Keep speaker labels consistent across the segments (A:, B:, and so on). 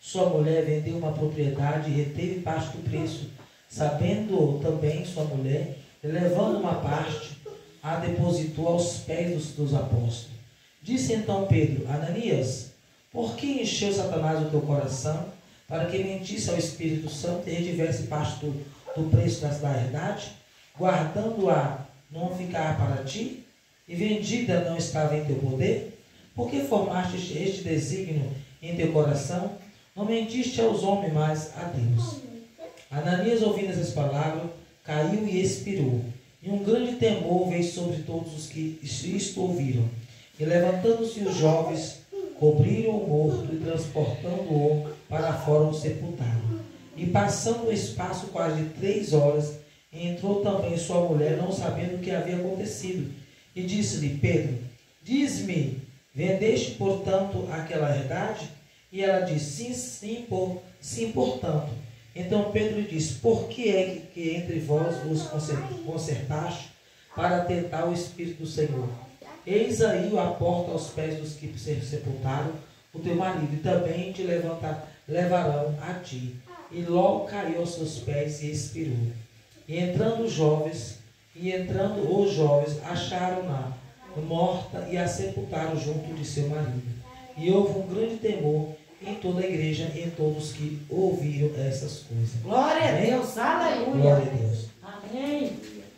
A: sua mulher vendeu uma propriedade e reteve parte do preço, sabendo também sua mulher, e levando uma parte, a depositou aos pés dos apóstolos. Disse então Pedro: Ananias, por que encheu Satanás o teu coração, para que mentisse ao Espírito Santo e retivesse parte do preço da herdade, guardando-a não ficar para ti, e vendida não estava em teu poder? Por que formaste este desígnio em teu coração? Não mentiste aos homens, mas a Deus. Ananias, ouvindo essas palavras, caiu e expirou. E um grande temor veio sobre todos os que isto ouviram. E levantando-se os jovens, cobriram o morto e transportando-o para fora o sepultaram. E passando o espaço quase de 3 horas, entrou também sua mulher, não sabendo o que havia acontecido. E disse-lhe: Pedro, diz-me, vendeste, portanto, aquela herdade? E ela disse: sim, portanto. Então Pedro lhe disse: por que é que entre vós vos concertaste para tentar o Espírito do Senhor? Eis aí a porta aos pés dos que sepultaram o teu marido, e também te levarão a ti. E logo caiu aos seus pés e expirou. E entrando os jovens, acharam-na morta e a sepultaram junto de seu marido. E houve um grande temor em toda a igreja e em todos que ouviram essas coisas.
B: Glória
A: Amém?
B: a Deus, aleluia.
A: Glória a Deus.
B: Amém.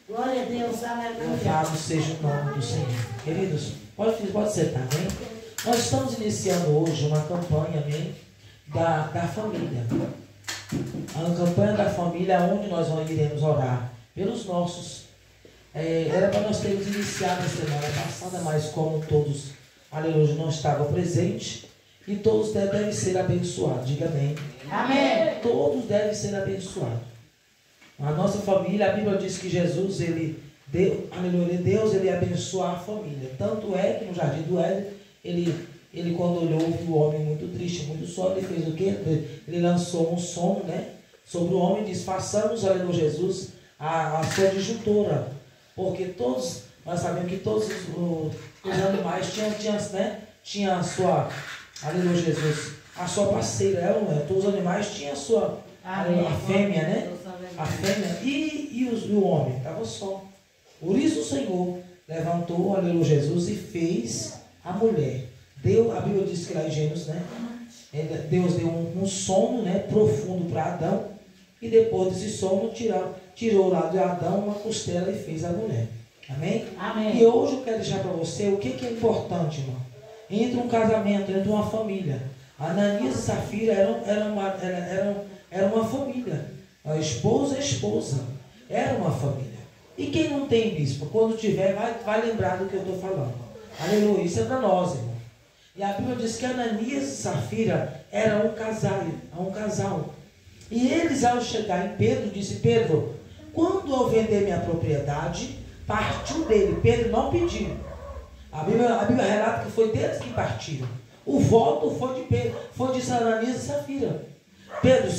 B: Glória a Deus, aleluia.
A: Louvado seja o nome do Senhor. Queridos, pode sentar, amém? Nós estamos iniciando hoje uma campanha, amém, da família. A campanha da família, onde nós iremos orar pelos nossos. Era para nós termos iniciado a semana passada, mas como todos, aleluia, não estavam presentes, e todos devem ser abençoados. Diga amém.
B: Amém.
A: Todos devem ser abençoados. A nossa família, a Bíblia diz que Jesus, Deus, ele abençoa a família. Tanto é que no jardim do Éden, ele quando olhou, viu o homem muito triste, muito só, ele fez o quê? Ele lançou um sono, né, sobre o homem e disse: façamos, aleluia, Jesus, a sua disjuntora. Porque todos, nós sabemos que todos os animais tinham a sua, aleluia, Jesus, a sua parceira, todos os animais tinham a sua, a fêmea, né? A fêmea e o homem estava só. Por isso o Senhor levantou, aleluia, Jesus, e fez a mulher. A Bíblia diz que lá em Gênesis, né? Deus deu um sono, né, profundo para Adão, e depois desse sono tirou lá de Adão uma costela e fez a mulher. Amém?
B: Amém.
A: E hoje eu quero deixar para você o que é importante, irmão. Entre um casamento, entre uma família. Ananias e Safira eram uma família. A esposa. Era uma família. E quem não tem bispo, quando tiver, vai lembrar do que eu estou falando. Aleluia. Isso é para nós, irmão. E a Bíblia diz que Ananias e Safira eram um casal. E eles, ao chegar em Pedro, disse: Pedro, quando eu vender minha propriedade, partiu dele. Pedro não pediu. A Bíblia relata que foi deles que partiram. O voto foi de Pedro, foi de Ananias e Safira. Pedro,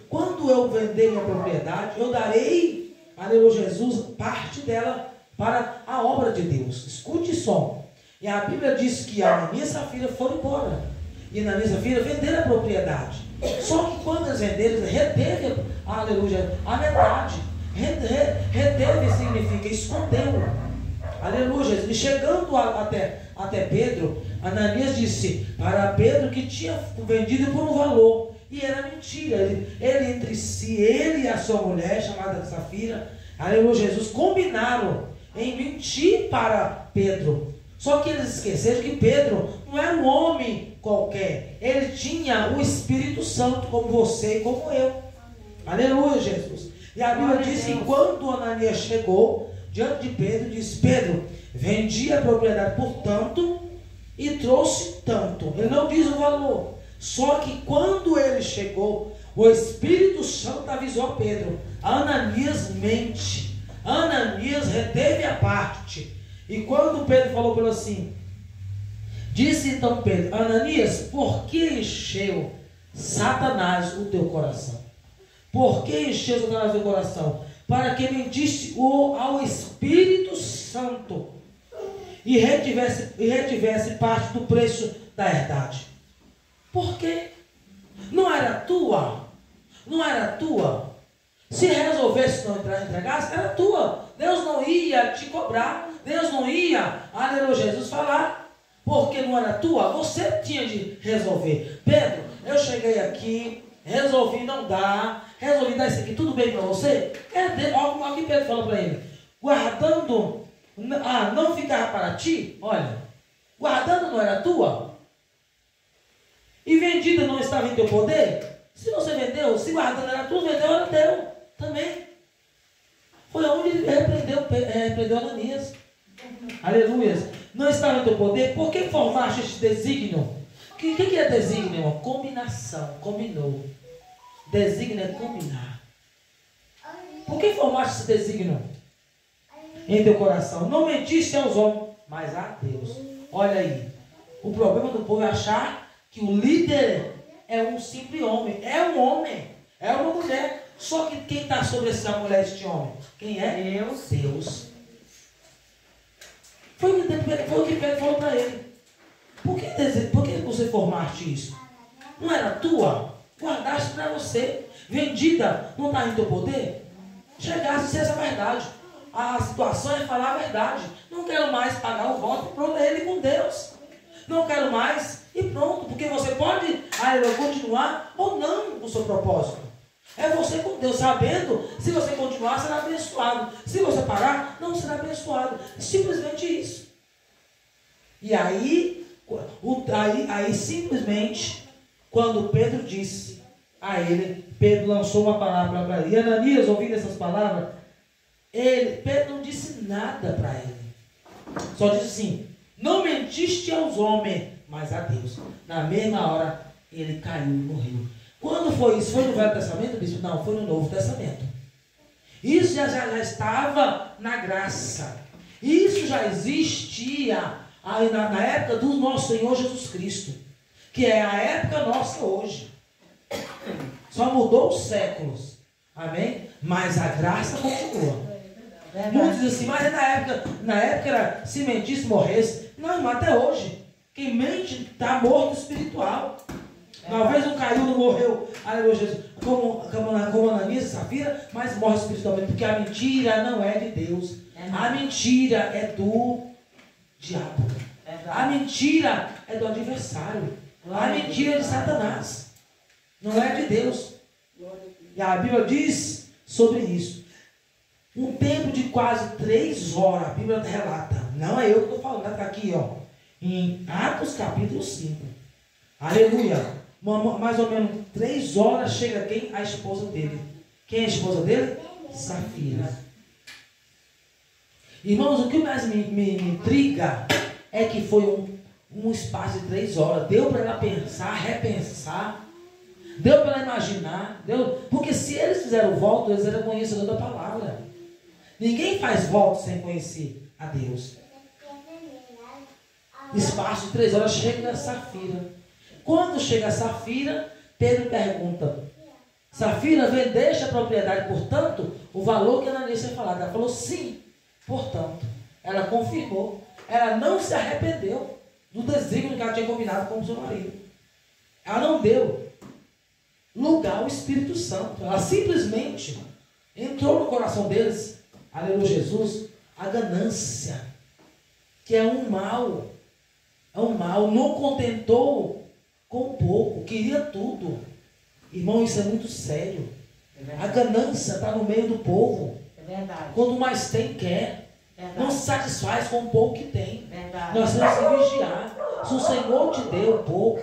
A: quando eu vender minha propriedade, eu darei, aleluia, Jesus, parte dela para a obra de Deus. Escute som. E a Bíblia diz que Ananias e Safira foram embora. E Ananias e Safira venderam a propriedade. Só que quando eles venderam, eles reteve, aleluia, a metade. Reteve significa escondeu. Aleluia. E chegando até Pedro, Ananias disse para Pedro que tinha vendido por um valor. E era mentira. Ele entre si, ele e a sua mulher, chamada Safira, aleluia, Jesus, combinaram em mentir para Pedro. Só que eles esqueceram que Pedro não era um homem qualquer. Ele tinha o Espírito Santo, como você e como eu. Aleluia, Jesus. E a Bíblia diz que quando Ananias chegou diante de Pedro, disse: Pedro, vendi a propriedade por tanto e trouxe tanto. Ele não diz o valor. Só que quando ele chegou, o Espírito Santo avisou a Pedro: Ananias mente. Ananias reteve a parte. E quando Pedro falou para ele assim, disse então Pedro: Ananias, por que encheu Satanás o teu coração? Por que encheu Satanás o teu coração? Para que mentisse ao Espírito Santo e retivesse parte do preço da herdade. Por quê? Não era tua. Não era tua. Se resolvesse não entregasse, era tua. Deus não ia te cobrar. Deus não ia, aleluia, Jesus falar. Porque não era tua, você tinha de resolver. Pedro, eu cheguei aqui, resolvi não dar, resolvi dar isso aqui, tudo bem para você? Olha o que Pedro falou para ele. Guardando, não ficar para ti, olha, guardando não era tua? E vendida não estava em teu poder? Se você vendeu, se guardando era tua, vendeu era teu também. Foi onde ele repreendeu Ananias. Aleluia. Não estava em teu poder? Por que formaste este desígnio? O que é desígnio, irmão? Combinação. Combinou. Desígnio é combinar. Por que formaste esse desígnio em teu coração? Não mentiste aos homens, mas a Deus. Olha aí. O problema do povo é achar que o líder é um simples homem. É um homem. É uma mulher. Só que quem está sobre essa mulher, este homem? Quem é? Deus. Deus. Foi o que Pedro falou para ele. Por que você formaste isso? Não era tua? Guardaste para você. Vendida, não está em teu poder? Chegasse a ser essa verdade. A situação é falar a verdade. Não quero mais pagar o voto, pronto, é ele com Deus. Não quero mais e pronto. Porque você pode continuar ou não com o seu propósito. É você com Deus, sabendo, se você continuar, será abençoado. Se você parar, não será abençoado. Simplesmente isso. E aí simplesmente, quando Pedro disse a ele, Pedro lançou uma palavra para ele. E Ananias, ouvindo essas palavras, Pedro não disse nada para ele. Só disse assim, não mentiste aos homens, mas a Deus. Na mesma hora, ele caiu e morreu. Quando foi isso? Foi no Velho Testamento, bispo? Não, foi no Novo Testamento. Isso já estava na graça. Isso já existia aí na época do nosso Senhor Jesus Cristo. Que é a época nossa hoje. Só mudou os séculos. Amém? Mas a graça continua. Muitos dizem assim, mas na época era se mentisse, morresse. Não, mas até hoje. Quem mente está morto espiritual. Uma vez um caiu, não morreu, aleluia, Jesus, como Ananias e Safira, mas morre espiritualmente, porque a mentira não é de Deus. A mentira é do diabo. A mentira é do adversário. A mentira é de Satanás. Não é de Deus. E a Bíblia diz sobre isso. Um tempo de quase 3 horas, a Bíblia relata. Não é eu que estou falando, está aqui, ó, em Atos capítulo 5. Aleluia. Mais ou menos 3 horas chega quem? A esposa dele. Quem é a esposa dele? Safira. Irmãos, o que mais me intriga é que foi um espaço de 3 horas. Deu para ela pensar, repensar. Deu para ela imaginar. Porque se eles fizeram o voto, eles eram conhecedores da palavra. Ninguém faz voto sem conhecer a Deus. Espaço de 3 horas chega a Safira. Quando chega a Safira, Pedro pergunta, Safira, vendeste a propriedade, portanto, o valor que Ananias tinha falado. Ela falou sim, portanto. Ela confirmou. Ela não se arrependeu do desígnio que ela tinha combinado com o seu marido. Ela não deu lugar ao Espírito Santo. Ela simplesmente entrou no coração deles, aleluia, Jesus, a ganância, que é um mal. É um mal. Não contentou com pouco, queria tudo. Irmão, isso é muito sério. A ganância está no meio do povo.
B: É verdade.
A: Quanto mais tem, quer. Não se satisfaz com o pouco que tem.
B: Verdade.
A: Nós temos que vigiar. Se o Senhor te deu pouco,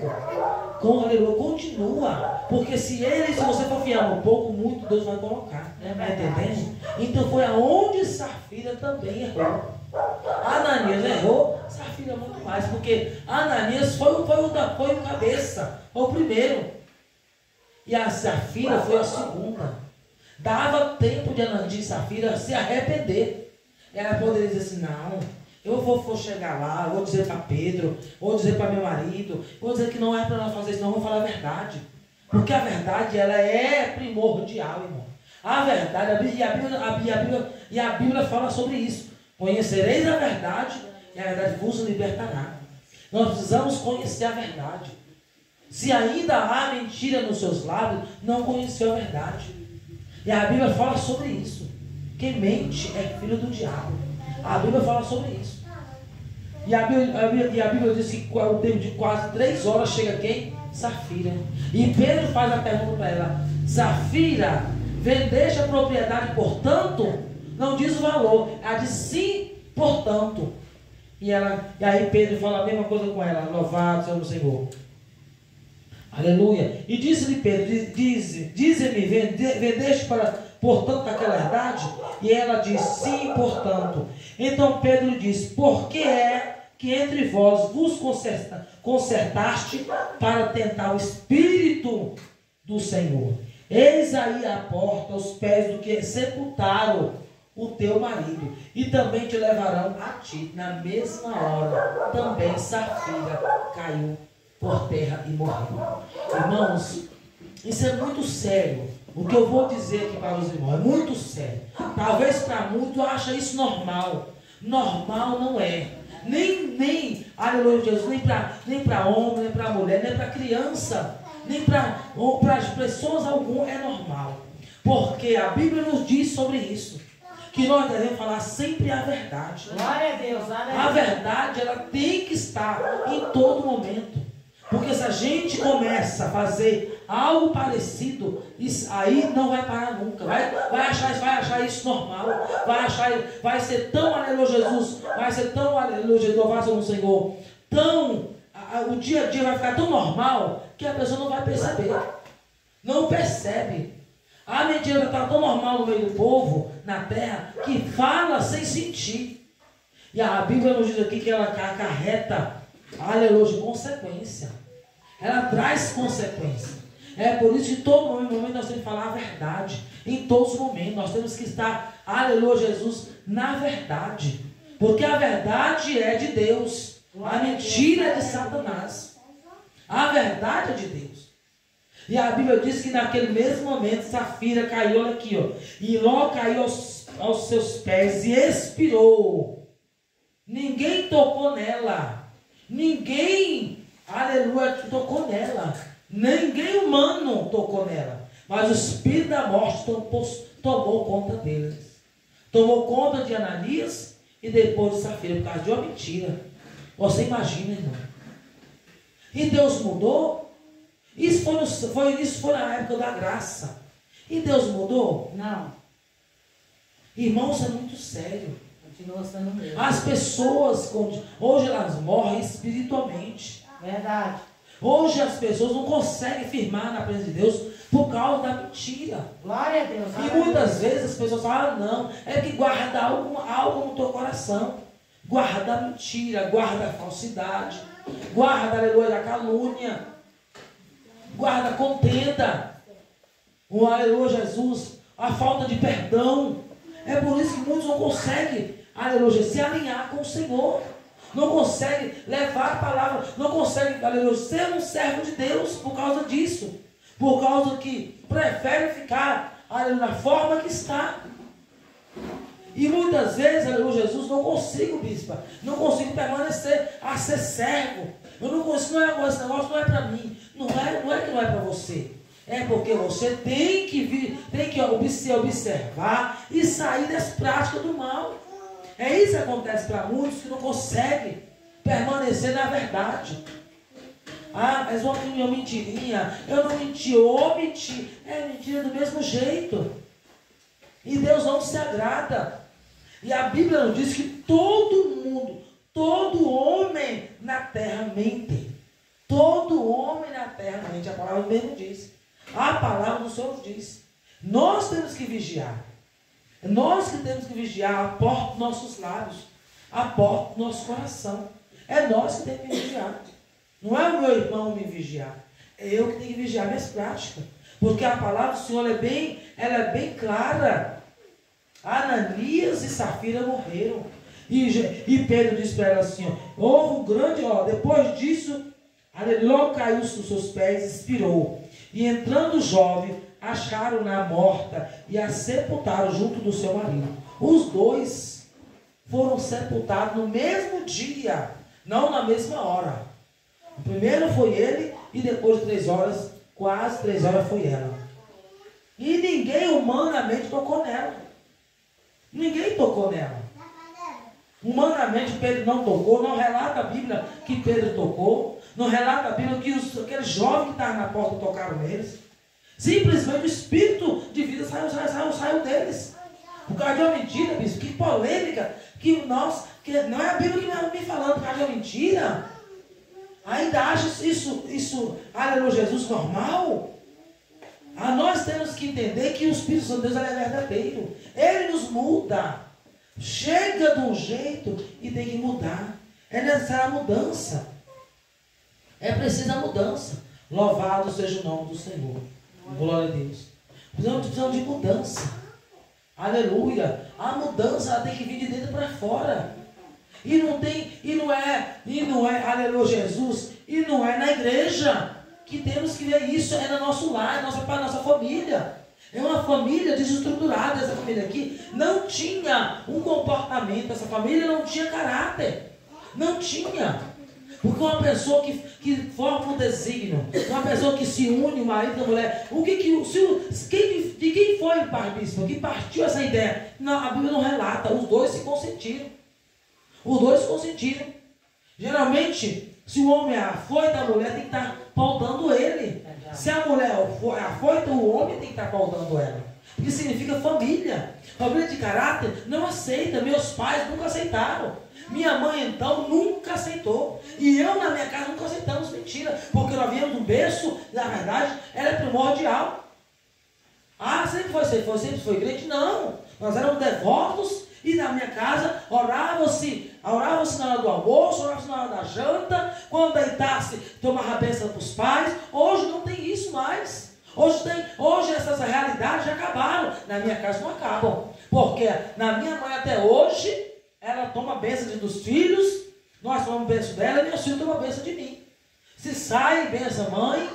A: aleluia, continua. Porque se você for fiar no pouco, muito Deus vai colocar. Está entendendo? Então foi aonde Safira também errou. Ananias errou, Safira muito mais, porque Ananias foi o cabeça, foi o primeiro, e a Safira foi a segunda. Dava tempo de Ananias e Safira se arrepender. Ela poderia dizer assim, não, eu vou chegar lá, vou dizer para Pedro, vou dizer para meu marido, vou dizer que não é para nós fazer isso, não, vou falar a verdade, porque a verdade ela é primordial, irmão. A verdade, e a Bíblia fala sobre isso. Conhecereis a verdade e a verdade vos libertará. Nós precisamos conhecer a verdade. Se ainda há mentira nos seus lábios, não conheceu a verdade. E a Bíblia fala sobre isso. Quem mente é filho do diabo. A Bíblia fala sobre isso. E a Bíblia diz que o tempo de quase 3 horas chega quem? Safira. E Pedro faz a pergunta para ela: Safira, vendeste a propriedade, portanto? Não diz o valor, ela diz sim, portanto. E aí Pedro fala a mesma coisa com ela: louvado seja o Senhor. Aleluia. E disse-lhe Pedro: dize-me, vendeste portanto aquela herdade? E ela diz: sim, portanto. Então Pedro lhe disse: por que é que entre vós vos consertaste para tentar o Espírito do Senhor? Eis aí a porta, os pés do que sepultaram o teu marido, e também te levarão a ti. Na mesma hora também Safira caiu por terra e morreu. Irmãos, isso é muito sério. O que eu vou dizer aqui para os irmãos é muito sério. Talvez para muitos achem isso normal. Normal não é. Nem aleluia, Jesus, nem para homem, nem para mulher, nem para criança, nem para as pessoas algumas é normal. Porque a Bíblia nos diz sobre isso, que nós devemos falar sempre a verdade.
B: Glória a Deus, aleluia.
A: A verdade, ela tem que estar em todo momento. Porque se a gente começa a fazer algo parecido, isso aí não vai parar nunca. Vai achar isso normal. Vai ser tão aleluia Jesus. Vai ser tão aleluia Jesus, louvado no Senhor. O dia a dia vai ficar tão normal que a pessoa não vai perceber. Não percebe. A mentira está tão normal no meio do povo, na terra, que fala sem sentir. E a Bíblia nos diz aqui que ela acarreta, aleluia, consequência. Ela traz consequência. É por isso que todo momento nós temos que falar a verdade. Em todos os momentos nós temos que estar, aleluia Jesus, na verdade. Porque a verdade é de Deus. A mentira é de Satanás. A verdade é de Deus. E a Bíblia diz que naquele mesmo momento Safira caiu, olha aqui, ó, e logo caiu aos seus pés e expirou. Ninguém tocou nela. Ninguém, aleluia, tocou nela. Ninguém humano tocou nela. Mas o espírito da morte tomou conta deles. Tomou conta de Ananias e depois de Safira, por causa de uma mentira. Você imagina, irmão. E Deus mudou. Isso foi na época da graça. E Deus mudou?
B: Não.
A: Irmão, isso é muito sério.
B: Continua sendo mesmo.
A: As pessoas, hoje elas morrem espiritualmente.
B: Verdade.
A: Hoje as pessoas não conseguem firmar na presença de Deus por causa da mentira.
B: Glória a Deus.
A: E muitas vezes as pessoas falam: não, é que guarda algo no teu coração. Guarda a mentira, guarda a falsidade, guarda, aleluia, a calúnia, guarda a contenda, o aleluia Jesus, a falta de perdão. É por isso que muitos não conseguem, aleluia, se alinhar com o Senhor. Não conseguem levar a palavra, não conseguem, aleluia, ser um servo de Deus por causa disso. Por causa que prefere ficar, aleluia, na forma que está. E muitas vezes, aleluia, Jesus, não consigo, bispa, não consigo permanecer a ser servo. Eu não consigo, esse negócio não é para mim. Não é que não é para você. É porque você tem que observar e sair das práticas do mal. É isso que acontece para muitos que não conseguem permanecer na verdade. Ah, mas uma mentirinha, eu não menti, eu omiti. É mentira do mesmo jeito. E Deus não se agrada. E a Bíblia nos diz que todo homem na terra mente. Todo homem na terra mente. A palavra mesmo diz. A palavra do Senhor diz. Nós temos que vigiar. Nós que temos que vigiar a porta dos nossos lábios, a porta do nosso coração. É nós que temos que vigiar. Não é o meu irmão me vigiar. É eu que tenho que vigiar minhas práticas. Porque a palavra do Senhor ela é bem clara. Ananias e Safira morreram. E Pedro disse para ela assim: ó, houve um grande, depois disso, logo caiu os seus pés e expirou. E entrando o jovem, acharam-na morta e a sepultaram junto do seu marido. Os dois foram sepultados no mesmo dia, não na mesma hora. O primeiro foi ele, e depois de 3 horas, quase 3 horas foi ela. E ninguém humanamente tocou nela. Ninguém tocou nela. Humanamente Pedro não tocou, não relata a Bíblia que Pedro tocou, não relata a Bíblia que aqueles jovens que estavam na porta tocaram neles. Simplesmente o espírito de vida saiu deles. Por causa de uma mentira, bispo, que polêmica, que não é a Bíblia que está me falando, por causa de uma mentira. Ainda acha isso, aleluia, Jesus, normal? Nós temos que entender que o Espírito Santo de Deus é verdadeiro. Ele nos muda. Chega de um jeito e tem que mudar. É necessária a mudança. É precisa a mudança. Louvado seja o nome do Senhor. Glória a Deus. Precisamos de mudança. Aleluia. A mudança ela tem que vir de dentro para fora. E não é, aleluia, Jesus, e não é na igreja que temos que ver isso, é no nosso lar, para a nossa família. É uma família desestruturada. Essa família aqui não tinha um comportamento, essa família não tinha caráter. Não tinha. Porque uma pessoa que forma um desígnio, uma pessoa que se une, o marido e a mulher, de quem foi o bispo que partiu essa ideia? Não, a Bíblia não relata, os dois se consentiram. Os dois se consentiram. Geralmente, se o homem é afoito, a mulher tem que estar pautando ele. Se a mulher é afoita, o homem tem que estar pautando ela. Porque significa família. Família de caráter não aceita. Meus pais nunca aceitaram. Minha mãe, então, nunca aceitou. E eu, na minha casa, nunca aceitamos mentira. Porque nós viemos do berço, na verdade, ela é primordial. Sempre foi crente? Não. Nós éramos devotos. E na minha casa, orava-se na hora do almoço, orava-se na hora da janta, quando deitasse, tomava a bênção para os pais. Hoje não tem isso mais. Hoje essas realidades já acabaram. Na minha casa não acabam. Porque na minha mãe até hoje, ela toma a bênção dos filhos, nós tomamos a bênção dela e meus filhos tomam a bênção de mim. Se sai, bênção mãe.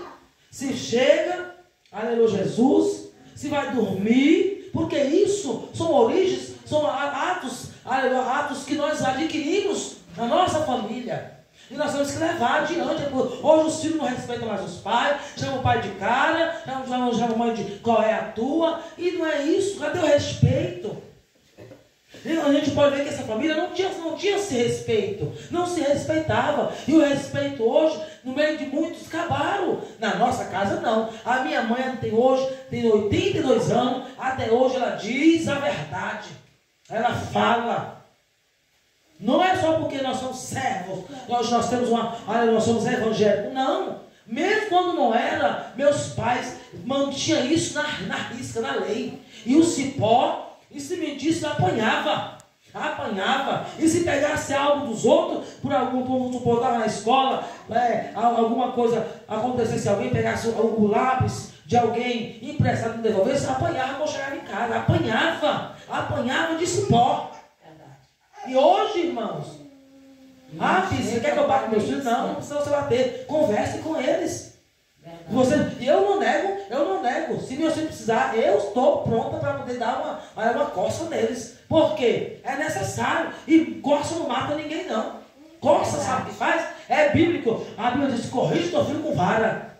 A: Se chega, aleluia Jesus. Se vai dormir, porque isso são origens, são atos que nós adquirimos na nossa família. E nós temos que levar adiante. Hoje os filhos não respeitam mais os pais, chamam o pai de cara, chamam a mãe de qual é a tua. E não é isso, cadê o respeito? E a gente pode ver que essa família não tinha esse respeito, não se respeitava. E o respeito hoje, no meio de muitos, acabaram. Na nossa casa não. A minha mãe tem 82 anos, até hoje ela diz a verdade. Ela fala. Não é só porque nós somos servos, nós somos evangélicos. Não. Mesmo quando não era, meus pais mantinham isso na risca, na lei. E o cipó, e se mentisse, apanhava. E se pegasse algo dos outros, por algum supor, estava na escola, alguma coisa acontecesse, alguém pegasse o lápis de alguém emprestado e não devolvesse, apanhava quando chegava em casa. Apanhava de cipó. E hoje, irmãos, você quer que eu bata meus filhos? Não precisa você bater. Converse com eles. Eu não nego. Se meus filhos precisar, eu estou pronta para poder dar uma coça neles. Por quê? É necessário. E coça não mata ninguém, não. Coça, sabe o que faz? É bíblico. A Bíblia diz: corrige teu filho com vara.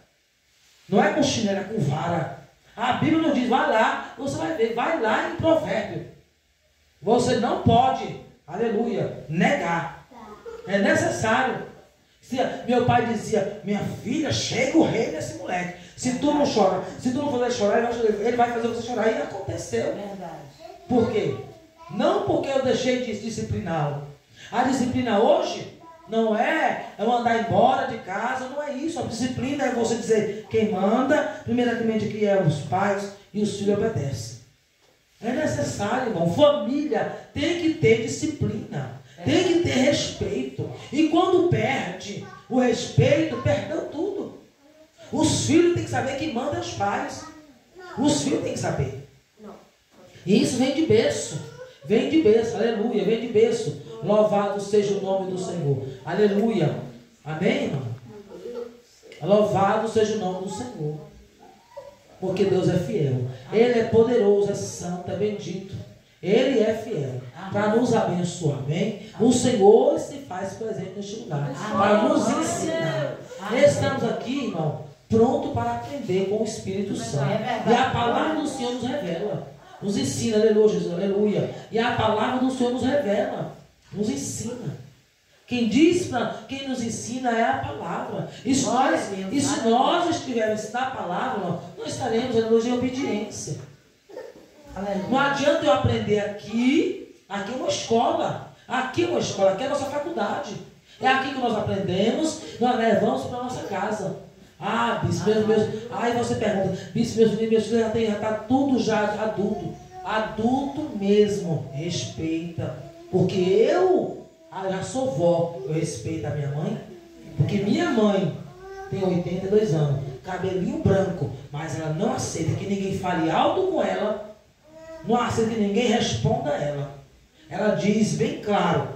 A: Não é com chinelo, é com vara. A Bíblia não diz: vai lá, você vai ver. Vai lá em Provérbio. Você não pode, aleluia, negar. É necessário. Meu pai dizia: minha filha, chega o rei desse moleque. Se tu não chora, se tu não fazer chorar, ele vai fazer você chorar. E aconteceu.
B: Verdade.
A: Por quê? Não porque eu deixei de discipliná-lo. A disciplina hoje não é eu mandar embora de casa, não é isso. A disciplina é você dizer: quem manda, primeiramente aqui é os pais e os filhos obedecem. É necessário, irmão. Família tem que ter disciplina. Tem que ter respeito. E quando perde o respeito, perdeu tudo. Os filhos têm que saber que manda os pais. Os filhos têm que saber. E isso vem de berço. Vem de berço, aleluia. Vem de berço. Louvado seja o nome do Senhor. Aleluia. Amém, irmão? Louvado seja o nome do Senhor. Porque Deus é fiel. Ele é poderoso, é santo, é bendito. Ele é fiel para nos abençoar, amém? O Senhor se faz presente neste lugar para nos ensinar. Estamos aqui, irmão, pronto para aprender com o Espírito Santo. E a palavra do Senhor nos revela, nos ensina, aleluia, Jesus, aleluia. E a palavra do Senhor nos revela, nos ensina. Quem nos ensina é a palavra. E se nós estivermos na palavra, nós estaremos, aleluia, em obediência. Não adianta eu aprender aqui é uma escola. Aqui é uma escola, aqui é a nossa faculdade. É aqui que nós aprendemos, nós levamos para a nossa casa. Ah, bispo, aí você pergunta, bispo, meu filho já está tudo já adulto. Adulto mesmo, respeita. Porque eu já sou vó, eu respeito a minha mãe. Porque minha mãe tem 82 anos, cabelinho branco, mas ela não aceita que ninguém fale alto com ela, não aceita que ninguém responda a ela. Ela diz bem claro,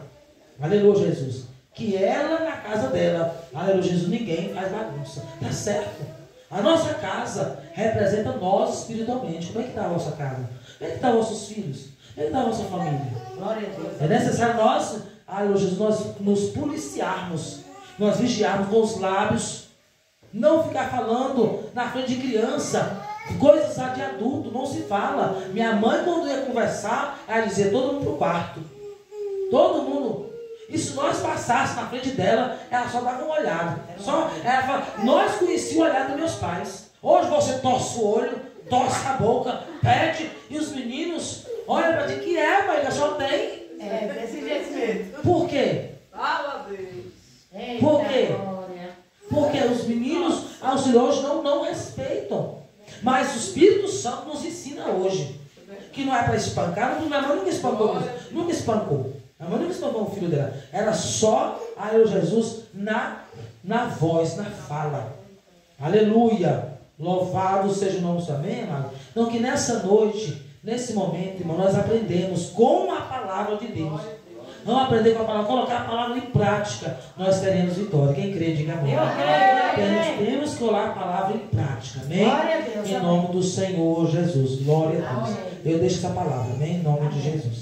A: aleluia, Jesus, que ela na casa dela, aleluia, Jesus, ninguém faz bagunça. Tá certo? A nossa casa representa nós espiritualmente. Como é que está a vossa casa? Como é que estão vossos filhos? Como é que está a vossa família? Glória a Deus. É necessário nós, aleluia, Jesus, nós nos policiarmos, nós vigiarmos com os lábios, não ficar falando na frente de criança, coisas de adulto, não se fala. Minha mãe, quando ia conversar, ela dizia, todo mundo para o quarto. Todo mundo. E se nós passássemos na frente dela, ela só dava uma olhada. Ela fala, nós conhecíamos o olhar dos meus pais. Hoje você torce o olho, torce a boca, pede, e os meninos olham para ti, que é, mãe, que só tem.
B: É, desse jeito mesmo.
A: Por quê?
C: Fala, Deus.
A: Por quê? Porque os meninos, aos de hoje, não respeitam. Mas o Espírito Santo nos ensina hoje que não é para espancar. Minha mãe nunca espancou. Nunca espancou. A mãe nunca espancou o filho dela. Era só, aleluia, Jesus, na voz, na fala. Aleluia. Louvado seja o nome do Senhor. Amém, amado? Então que nessa noite, nesse momento, irmão, nós aprendemos com a palavra de Deus. Vamos aprender com a palavra, colocar a palavra em prática, nós teremos vitória. Quem crê, diga amém. Temos que colocar a palavra em prática, amém? Em nome do Senhor Jesus, glória a Deus. Eu deixo essa palavra, amém? Em nome de Jesus.